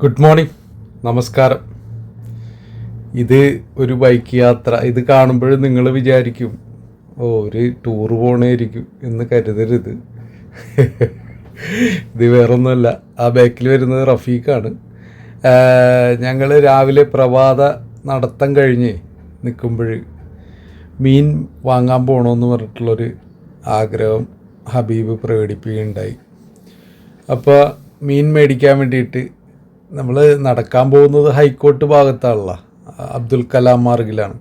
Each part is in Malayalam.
ഗുഡ് മോർണിംഗ്, നമസ്കാരം. ഇത് ഒരു ബൈക്ക് യാത്ര. ഇത് കാണുമ്പോൾ നിങ്ങൾ വിചാരിക്കും ഒരു ടൂർ പോകണമായിരിക്കും എന്ന് കരുതരുത്. ഇത് വേറൊന്നുമല്ല, ആ ബാക്കിൽ വരുന്നത് റഫീഖാണ്. ഞങ്ങൾ രാവിലെ പ്രഭാത നടത്തം കഴിഞ്ഞ് നിൽക്കുമ്പോൾ മീൻ വാങ്ങാൻ പോകണമെന്ന് പറഞ്ഞിട്ടുള്ളൊരു ആഗ്രഹം ഹബീബ് പ്രകടിപ്പിക്കുകയുണ്ടായി. അപ്പോൾ മീൻ മേടിക്കാൻ വേണ്ടിയിട്ട് നമ്മൾ നടക്കാൻ പോകുന്നത് ഹൈക്കോട്ട് ഭാഗത്താണല്ലോ, അബ്ദുൽ കലാം മാർഗിലാണ്.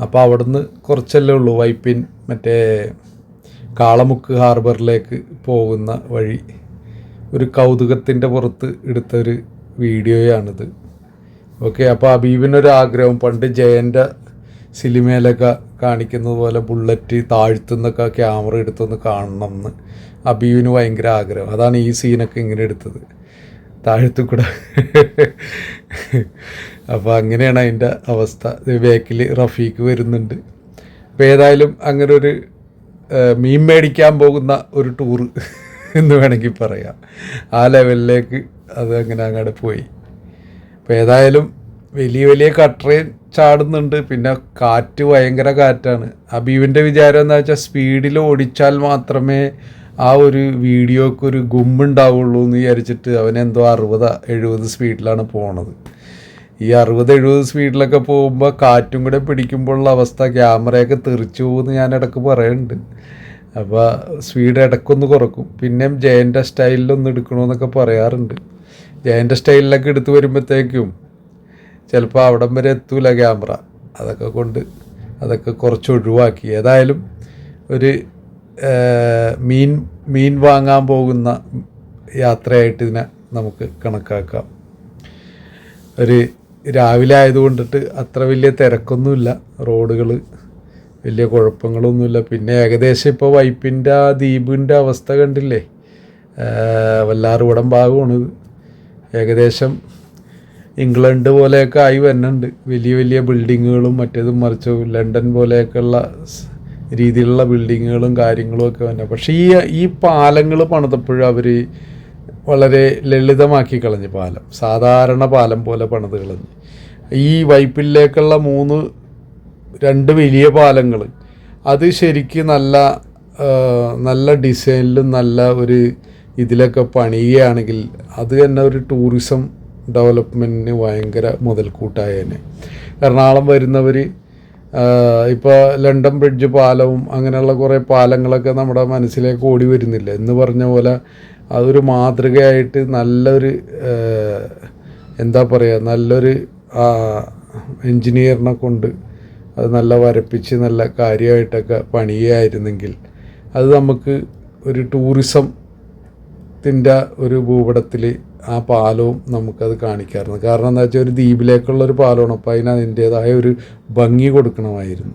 അപ്പോൾ അവിടുന്ന് കുറച്ചല്ലേ ഉള്ളൂ വൈപ്പിൻ മറ്റേ കാളമുക്ക് ഹാർബറിലേക്ക് പോകുന്ന വഴി. ഒരു കൗതുകത്തിൻ്റെ പുറത്ത് എടുത്തൊരു വീഡിയോയാണിത്. ഓക്കെ, അപ്പോൾ ഹബീബിനൊരാഗ്രഹം, പണ്ട് ജയൻ്റെ സിനിമയിലൊക്കെ കാണിക്കുന്നത് പോലെ ബുള്ളറ്റ് താഴ്ത്തുന്നൊക്കെ ക്യാമറ എടുത്തൊന്ന് കാണണം എന്ന് ഹബീബിന് ഭയങ്കര ആഗ്രഹം. അതാണ് ഈ സീനൊക്കെ ഇങ്ങനെ എടുത്തത്, താഴത്തു കൂടെ. അപ്പോൾ അങ്ങനെയാണ് അതിൻ്റെ അവസ്ഥ. ബാക്കിൽ റഫീഖ് വരുന്നുണ്ട്. അപ്പോൾ ഏതായാലും അങ്ങനെ ഒരു മീൻ മേടിക്കാൻ പോകുന്ന ഒരു ടൂറ് എന്ന് വേണമെങ്കിൽ പറയാം. ആ ലെവലിലേക്ക് അത് അങ്ങനെ അങ്ങോട്ട് പോയി. അപ്പോൾ ഏതായാലും വലിയ വലിയ കട്ടറയും ചാടുന്നുണ്ട്. പിന്നെ കാറ്റ്, ഭയങ്കര കാറ്റാണ്. ഹബീബിൻ്റെ വിചാരം എന്താ വെച്ചാൽ സ്പീഡിൽ ഓടിച്ചാൽ മാത്രമേ ആ ഒരു വീഡിയോക്കൊരു ഗുമ്മുണ്ടാവുള്ളൂ എന്ന് വിചാരിച്ചിട്ട് അവനെന്തോ 60-70 സ്പീഡിലാണ് പോണത്. ഈ 60-70 സ്പീഡിലൊക്കെ പോകുമ്പോൾ കാറ്റും കൂടെ പിടിക്കുമ്പോഴുള്ള അവസ്ഥ, ക്യാമറയൊക്കെ തെറിച്ചു പോകുമെന്ന് ഞാൻ ഇടയ്ക്ക് പറയുന്നുണ്ട്. അപ്പോൾ സ്പീഡ് ഇടയ്ക്കൊന്ന് കുറക്കും. പിന്നെയും ജയൻ്റെ സ്റ്റൈലിലൊന്ന് എടുക്കണമെന്നൊക്കെ പറയാറുണ്ട്. ജയൻ്റെ സ്റ്റൈലിലൊക്കെ എടുത്ത് വരുമ്പോഴത്തേക്കും ചിലപ്പോൾ അവിടം വരെ എത്തൂല ക്യാമറ. അതൊക്കെ കുറച്ച് ഒഴിവാക്കി. ഏതായാലും ഒരു മീൻ വാങ്ങാൻ പോകുന്ന യാത്രയായിട്ട് ഇതിനെ നമുക്ക് കണക്കാക്കാം. ഒരു രാവിലെ ആയതുകൊണ്ടിട്ട് അത്ര വലിയ തിരക്കൊന്നുമില്ല, റോഡുകൾ വലിയ കുഴപ്പങ്ങളൊന്നുമില്ല. പിന്നെ ഏകദേശം ഇപ്പോൾ വൈപ്പിൻ്റെ ആ ദ്വീപിൻ്റെ അവസ്ഥ കണ്ടില്ലേ, വല്ലാറുപടം ഭാഗമാണിത്. ഏകദേശം ഇംഗ്ലണ്ട് പോലെയൊക്കെ ആയി വരുന്നുണ്ട്. വലിയ വലിയ ബിൽഡിങ്ങുകളും മറ്റേതും മറിച്ചും ലണ്ടൻ പോലെയൊക്കെയുള്ള രീതിയിലുള്ള ബിൽഡിങ്ങുകളും കാര്യങ്ങളും ഒക്കെ വന്നെ. പക്ഷേ ഈ പാലങ്ങൾ പണിതപ്പോഴും അവർ വളരെ ലളിതമാക്കി കളഞ്ഞ് പാലം, സാധാരണ പാലം പോലെ പണിത് കളഞ്ഞ്. ഈ വൈപ്പിലേക്കുള്ള 2 വലിയ പാലങ്ങൾ അത് ശരിക്കും നല്ല ഡിസൈനിലും നല്ല ഒരു ഇതിലൊക്കെ പണിയുകയാണെങ്കിൽ അത് തന്നെ ഒരു ടൂറിസം ഡെവലപ്മെൻറ്റിന് ഭയങ്കര മുതൽക്കൂട്ടായേനെ. എറണാകുളം വരുന്നവർ ഇപ്പോൾ ലണ്ടൻ ബ്രിഡ്ജ് പാലവും അങ്ങനെയുള്ള കുറേ പാലങ്ങളൊക്കെ നമ്മുടെ മനസ്സിലേക്ക് ഓടി വരുന്നില്ല എന്ന് പറഞ്ഞ പോലെ അതൊരു മാതൃകയായിട്ട് നല്ലൊരു നല്ലൊരു എൻജിനീയറിനെ കൊണ്ട് അത് നല്ല വരപ്പിച്ച് നല്ല കാര്യമായിട്ടൊക്കെ പണിയായിരുന്നെങ്കിൽ അത് നമുക്ക് ഒരു ടൂറിസത്തിൻ്റെ ഒരു ഭൂപടത്തിൽ ആ പാലവും നമുക്കത് കാണിക്കാമായിരുന്നു. കാരണം എന്താ വെച്ചാൽ ഒരു ദ്വീപിലേക്കുള്ളൊരു പാലമാണ്. അപ്പോൾ അതിന് അതിൻ്റേതായ ഒരു ഭംഗി കൊടുക്കണമായിരുന്നു.